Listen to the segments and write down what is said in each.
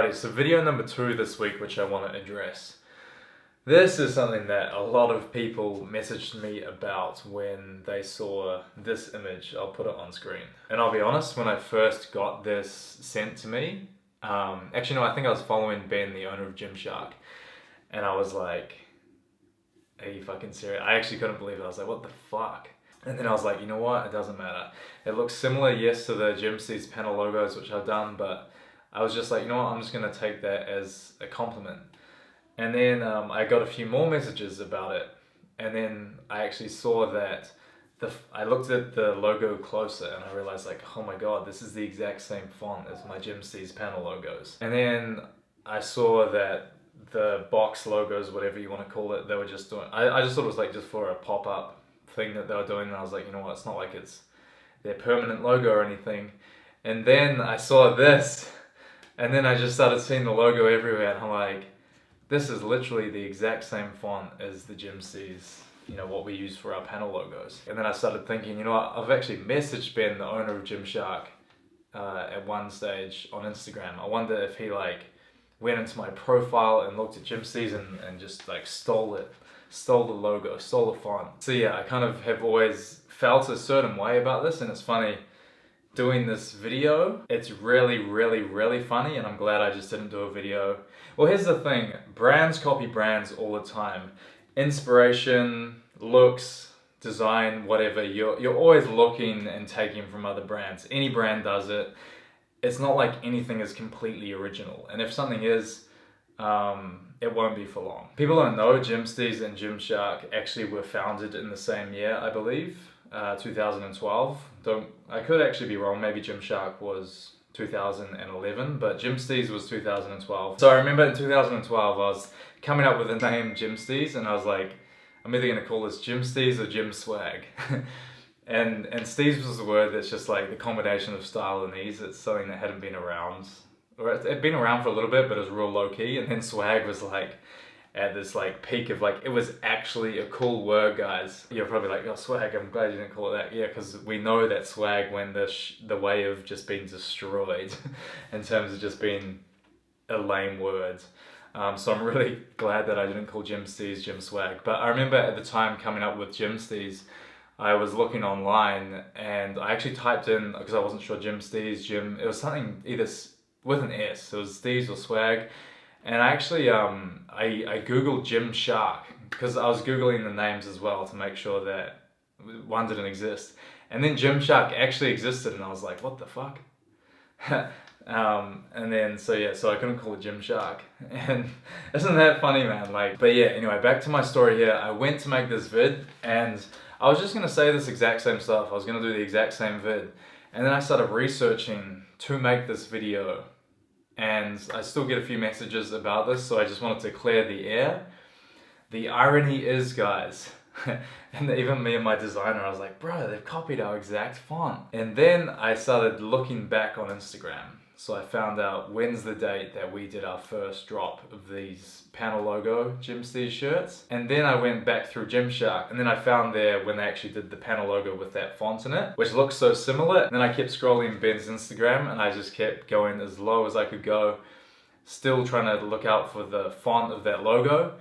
Alrighty, so video number 2 this week, which I want to address. This is something that a lot of people messaged me about when they saw this image. I'll put it on screen. And I'll be honest, when I first got this sent to me, actually no, I think I was following Ben, the owner of Gymshark, and I was like, are you fucking serious? I actually couldn't believe it. I was like, what the fuck? And then I was like, you know what? It doesn't matter. It looks similar, yes, to the Gymsteez panel logos, which I've done, but I was just like, you know what? I'm just going to take that as a compliment. And then I got a few more messages about it. And then I actually saw that I looked at the logo closer and I realized like, oh my God, this is the exact same font as my Gymsteez panel logos. And then I saw that the box logos, whatever you want to call it, they were just doing, I just thought it was like just for a pop-up thing that they were doing, and I was like, you know what, it's not like it's their permanent logo or anything. And then I saw this, and then I just started seeing the logo everywhere, and I'm like, this is literally the exact same font as the Gymsteez, you know, what we use for our panel logos. And then I started thinking, you know what, I've actually messaged Ben, the owner of Gymshark, at one stage on Instagram. I wonder if he like went into my profile and looked at Gymsteez and just like stole the logo, stole the font. So yeah, I kind of have always felt a certain way about this, and it's funny doing this video. It's really, really, really funny, and I'm glad I just didn't do a video. Well, here's the thing, brands copy brands all the time. Inspiration, looks, design, whatever, you're always looking and taking from other brands. Any brand does it. It's not like anything is completely original, and if something is, it won't be for long. People don't know Gymsteez and Gymshark actually were founded in the same year, I believe, 2012. I could actually be wrong, maybe Gymshark was 2011, but Gymsteez was 2012. So I remember in 2012 I was coming up with the name Gymsteez, and I was like, I'm either going to call this Gymsteez or Gym Swag. and Steez was the word that's just like the combination of style and ease. It's something that hadn't been around, or it'd been around for a little bit, but it was real low key. And then swag was like at this like peak of like, it was actually a cool word, guys. You're probably like, oh, swag, I'm glad you didn't call it that. Yeah, because we know that swag went the way of just being destroyed in terms of just being a lame word. So I'm really glad that I didn't call Gymsteez Gym Swag. But I remember at the time coming up with Gymsteez, I was looking online and I actually typed in, because I wasn't sure, Gymsteez, Gym, it was something either with an S, it was Steez or Swag. And I actually, I Googled Gymshark, because I was Googling the names as well to make sure that one didn't exist. And then Gymshark actually existed, and I was like, what the fuck? And then, so I couldn't call it Gymshark. And isn't that funny, man? Like, but yeah, anyway, back to my story here. I went to make this vid, and I was just gonna say this exact same stuff. I was gonna do the exact same vid. And then I started researching to make this video. And I still get a few messages about this, so I just wanted to clear the air. The irony is, guys, and even me and my designer, I was like, bro, they've copied our exact font. And then I started looking back on Instagram. So I found out when's the date that we did our first drop of these panel logo Gymsteez shirts. And then I went back through Gymshark, and then I found there when they actually did the panel logo with that font in it, which looks so similar. And then I kept scrolling Ben's Instagram, and I just kept going as low as I could go, still trying to look out for the font of that logo.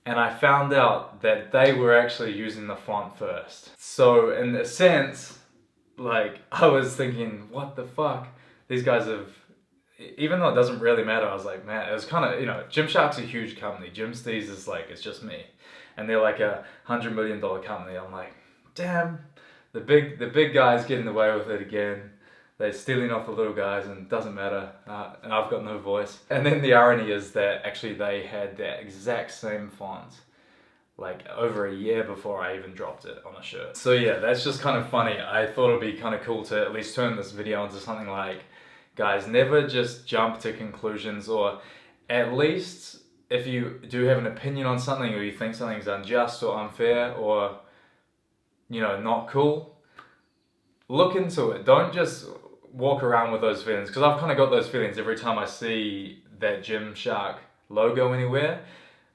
And I found out that they were actually using the font first. So in a sense, like, I was thinking, what the fuck? These guys have, even though it doesn't really matter, I was like, man, it was kind of, you know, Gymshark's a huge company. Gymsteez is like, it's just me. And they're like $100 million company. I'm like, damn, the big guys getting away with it again. They're stealing off the little guys, and it doesn't matter. And I've got no voice. And then the irony is that actually they had that exact same font like over a year before I even dropped it on a shirt. So yeah, that's just kind of funny. I thought it'd be kind of cool to at least turn this video into something like, guys, never just jump to conclusions, or at least if you do have an opinion on something, or you think something's unjust or unfair or, you know, not cool, look into it. Don't just walk around with those feelings, because I've kind of got those feelings every time I see that Gymshark logo anywhere.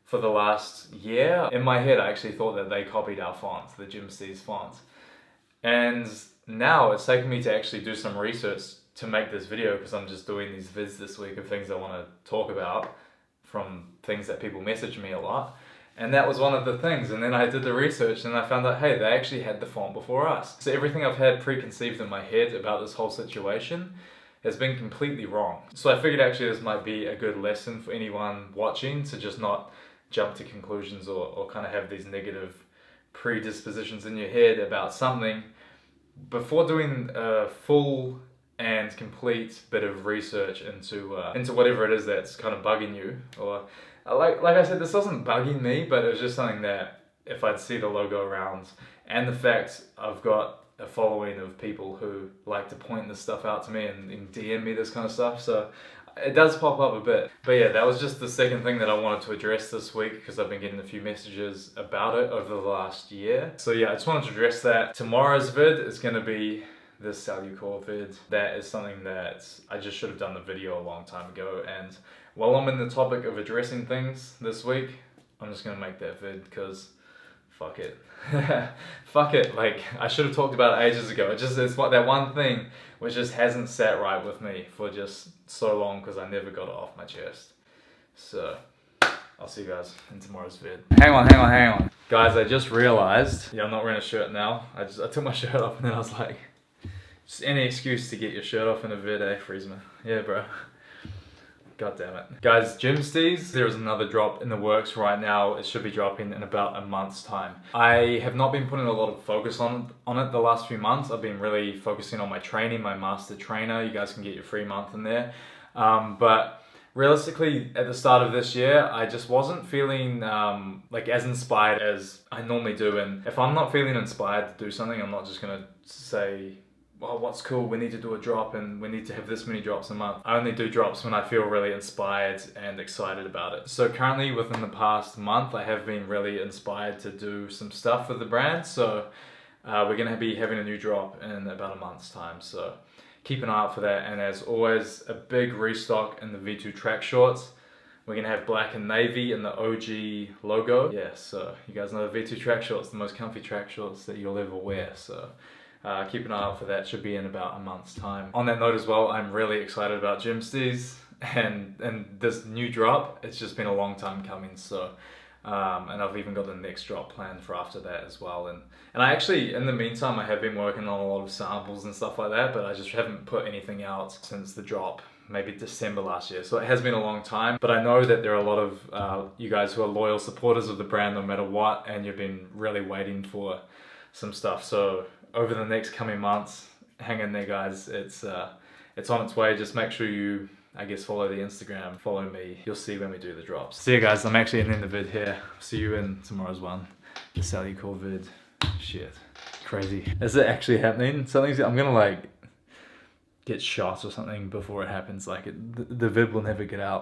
For the last year, in my head, I actually thought that they copied our font, the Gymsteez font. And now it's taken me to actually do some research to make this video because I'm just doing these vids this week of things I want to talk about from things that people message me a lot. And that was one of the things. And then I did the research and I found out, hey, they actually had the font before us. So everything I've had preconceived in my head about this whole situation has been completely wrong. So I figured actually this might be a good lesson for anyone watching to just not jump to conclusions or kind of have these negative predispositions in your head about something before doing a full and complete bit of research into whatever it is that's kind of bugging you. Or like I said, this wasn't bugging me, but it was just something that if I'd see the logo around and the fact I've got a following of people who like to point this stuff out to me and DM me this kind of stuff, so it does pop up a bit. But yeah, that was just the second thing that I wanted to address this week because I've been getting a few messages about it over the last year. So yeah, I just wanted to address that. Tomorrow's vid is going to be this Salucor vid. That is something that I just should have done the video a long time ago, and while I'm in the topic of addressing things this week, I'm just going to make that vid because fuck it. Fuck it. Like, I should have talked about it ages ago. It's like that one thing which just hasn't sat right with me for just so long because I never got it off my chest. So, I'll see you guys in tomorrow's vid. Hang on. Guys, I just realized, yeah, I'm not wearing a shirt now. I took my shirt off and then I was like, just any excuse to get your shirt off in a vid, eh, Friesman? Yeah, bro. God damn it. Guys, Gymstees, there is another drop in the works right now. It should be dropping in about a month's time. I have not been putting a lot of focus on it the last few months. I've been really focusing on my training, my master trainer. You guys can get your free month in there. But realistically, at the start of this year, I just wasn't feeling like as inspired as I normally do. And if I'm not feeling inspired to do something, I'm not just gonna say, well, what's cool, we need to do a drop and we need to have this many drops a month. I only do drops when I feel really inspired and excited about it. So currently within the past month, I have been really inspired to do some stuff with the brand. So we're gonna be having a new drop in about a month's time. So keep an eye out for that. And as always, a big restock in the V2 track shorts. We're gonna have black and navy in the OG logo. Yeah, so you guys know the V2 track shorts, the most comfy track shorts that you'll ever wear. So keep an eye out for that. Should be in about a month's time. On that note as well, I'm really excited about Gymstees and this new drop. It's just been a long time coming. So and I've even got the next drop planned for after that as well. And I actually, in the meantime, I have been working on a lot of samples and stuff like that, but I just haven't put anything out since the drop, maybe December last year. So it has been a long time, but I know that there are a lot of you guys who are loyal supporters of the brand no matter what, and you've been really waiting for some stuff. So over the next coming months, hang in there, guys. It's on its way. Just make sure you, I guess, follow the Instagram, follow me. You'll see when we do the drops. See you guys. I'm actually ending the vid here. See you in tomorrow's one. The Salucor vid. Shit. Crazy. Is it actually happening? I'm gonna like get shot or something before it happens. Like the vid will never get out.